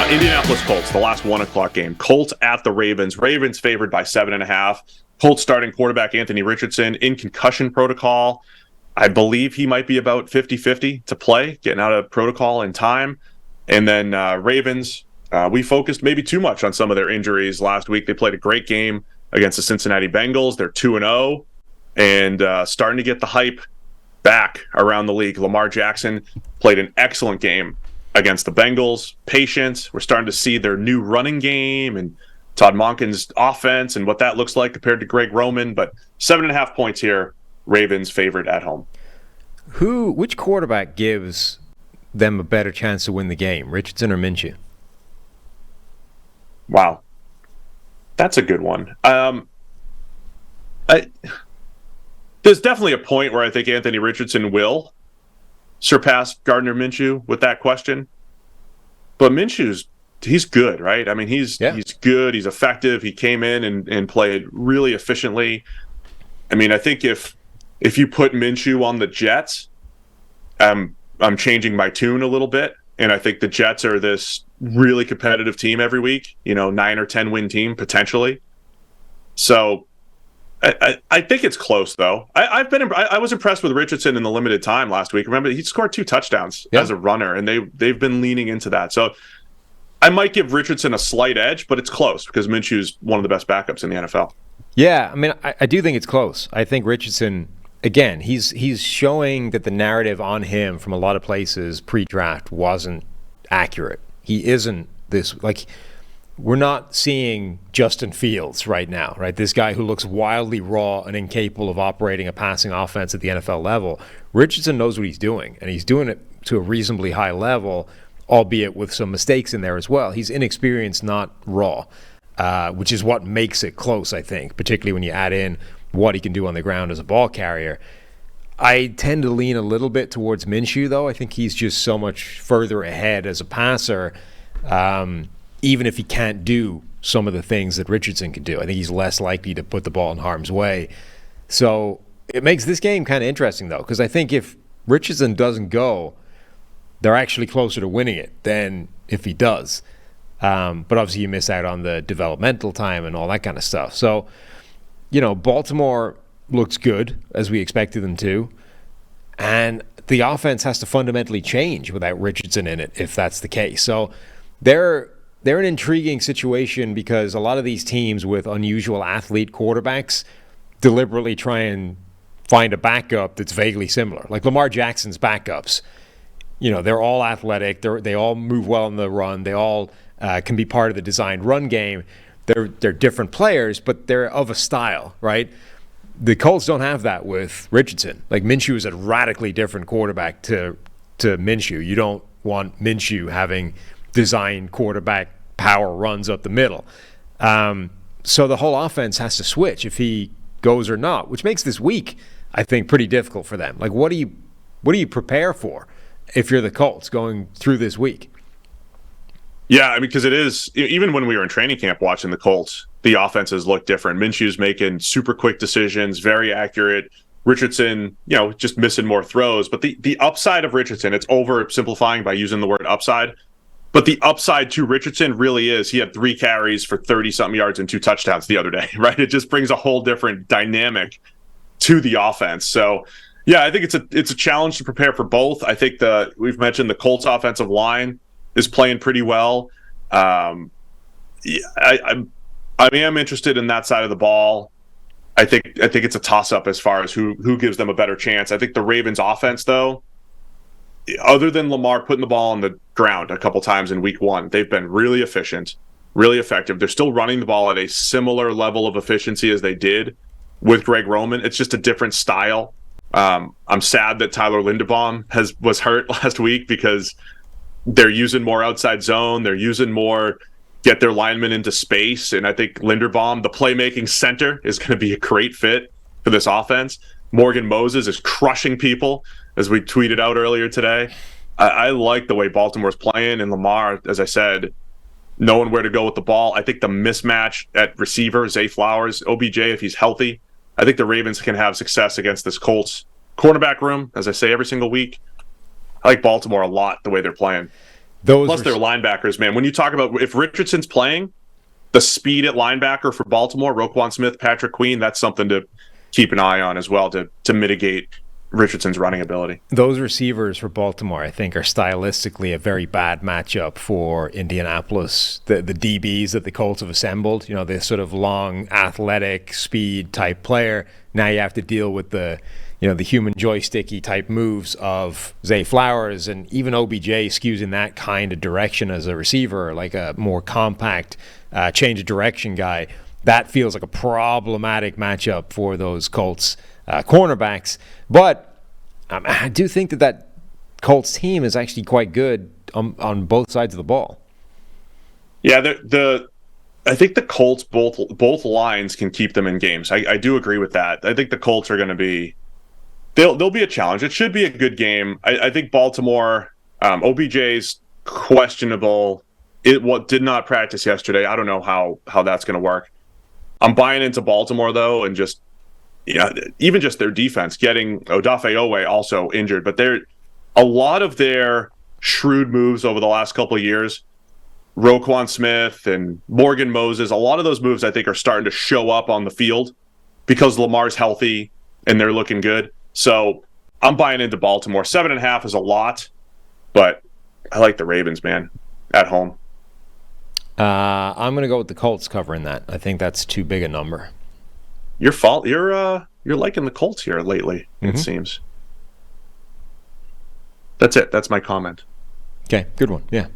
Indianapolis Colts, the last 1 o'clock game. Colts at the Ravens. Ravens favored by 7.5. Colts starting quarterback Anthony Richardson in concussion protocol. I believe he might be about 50-50 to play, getting out of protocol in time. And then Ravens, we focused maybe too much on some of their injuries last week. They played a great game against the Cincinnati Bengals. They're 2-0 and starting to get the hype back around the league. Lamar Jackson played an excellent game against the Bengals. Patience. We're starting to see their new running game and Todd Monken's offense and what that looks like compared to Greg Roman. But 7.5 points here. Ravens favored at home. Which quarterback gives them a better chance to win the game, Richardson or Minshew? Wow. That's a good one. There's definitely a point where I think Anthony Richardson will surpass Gardner Minshew with that question. But he's good, right? I mean, he's good. He's effective. He came in and played really efficiently. I mean, I think if you put Minshew on the Jets, I'm changing my tune a little bit. And I think the Jets are this really competitive team every week, 9 or 10 win team potentially. So I think it's close though. I was impressed with Richardson in the limited time last week. Remember, he scored 2 touchdowns as a runner, and they've been leaning into that. So I might give Richardson a slight edge, but it's close because Minshew's one of the best backups in the NFL. Yeah, I mean, I do think it's close. I think Richardson, again, he's showing that the narrative on him from a lot of places pre-draft wasn't accurate. He isn't this, we're not seeing Justin Fields right now, right? This guy who looks wildly raw and incapable of operating a passing offense at the NFL level. Richardson knows what he's doing, and he's doing it to a reasonably high level, albeit with some mistakes in there as well. He's inexperienced, not raw, which is what makes it close, I think, particularly when you add in what he can do on the ground as a ball carrier. I tend to lean a little bit towards Minshew, though. I think he's just so much further ahead as a passer, even if he can't do some of the things that Richardson can do. I think he's less likely to put the ball in harm's way. So it makes this game kind of interesting, though, because I think if Richardson doesn't go, they're actually closer to winning it than if he does. But obviously you miss out on the developmental time and all that kind of stuff. So, Baltimore looks good, as we expected them to. And the offense has to fundamentally change without Richardson in it, if that's the case. So they're an intriguing situation because a lot of these teams with unusual athlete quarterbacks deliberately try and find a backup that's vaguely similar. Like Lamar Jackson's backups, they're all athletic. They all move well in the run. They all can be part of the designed run game. They're different players, but they're of a style, right? The Colts don't have that with Richardson. Like Minshew is a radically different quarterback to Minshew. You don't want Minshew having designed quarterback power runs up the middle. So the whole offense has to switch if he goes or not, which makes this week, I think, pretty difficult for them. Like, what do you prepare for if you're the Colts going through this week? Yeah, I mean, because it is, even when we were in training camp watching the Colts, the offenses look different. Minshew's making super quick decisions, very accurate. Richardson, just missing more throws. But the upside of Richardson, it's oversimplifying by using the word upside. But the upside to Richardson really is he had 3 carries for 30-something yards and 2 touchdowns the other day, right? It just brings a whole different dynamic to the offense. So, yeah, I think it's a challenge to prepare for both. I think we've mentioned the Colts offensive line is playing pretty well. I am interested in that side of the ball. I think it's a toss-up as far as who gives them a better chance. I think the Ravens offense, though, other than Lamar putting the ball on the ground a couple times in week 1, they've been really efficient, really effective. They're still running the ball at a similar level of efficiency as they did with Greg Roman. It's just a different style. I'm sad that Tyler Linderbaum was hurt last week because they're using more outside zone. They're using more get their linemen into space. And I think Linderbaum, the playmaking center, is going to be a great fit for this offense. Morgan Moses is crushing people, as we tweeted out earlier today. I like the way Baltimore's playing, and Lamar, as I said, knowing where to go with the ball. I think the mismatch at receiver, Zay Flowers, OBJ, if he's healthy, I think the Ravens can have success against this Colts cornerback room, as I say every single week. I like Baltimore a lot, the way they're playing. Plus, their linebackers, man. When you talk about if Richardson's playing, the speed at linebacker for Baltimore, Roquan Smith, Patrick Queen, that's something to keep an eye on as well to mitigate Richardson's running ability. Those receivers for Baltimore, I think, are stylistically a very bad matchup for Indianapolis. The DBs that the Colts have assembled, this sort of long, athletic, speed type player. Now you have to deal with the human joysticky type moves of Zay Flowers, and even OBJ skews in that kind of direction as a receiver, like a more compact change of direction guy. That feels like a problematic matchup for those Colts cornerbacks. But I do think that Colts team is actually quite good on both sides of the ball. Yeah, I think the Colts, both lines can keep them in games. I do agree with that. I think the Colts are going to be they'll be a challenge. It should be a good game. I think Baltimore, OBJ's questionable. It did not practice yesterday. I don't know how that's going to work. I'm buying into Baltimore though, and just even just their defense, getting Odafe Owe also injured, but a lot of their shrewd moves over the last couple of years, Roquan Smith and Morgan Moses, a lot of those moves I think are starting to show up on the field because Lamar's healthy and they're looking good. So I'm buying into Baltimore. 7.5 is a lot, but I like the Ravens, man, at home. I'm going to go with the Colts covering that. I think that's too big a number. You're liking the Colts here lately, it seems. That's it. That's my comment. Okay, good one. Yeah.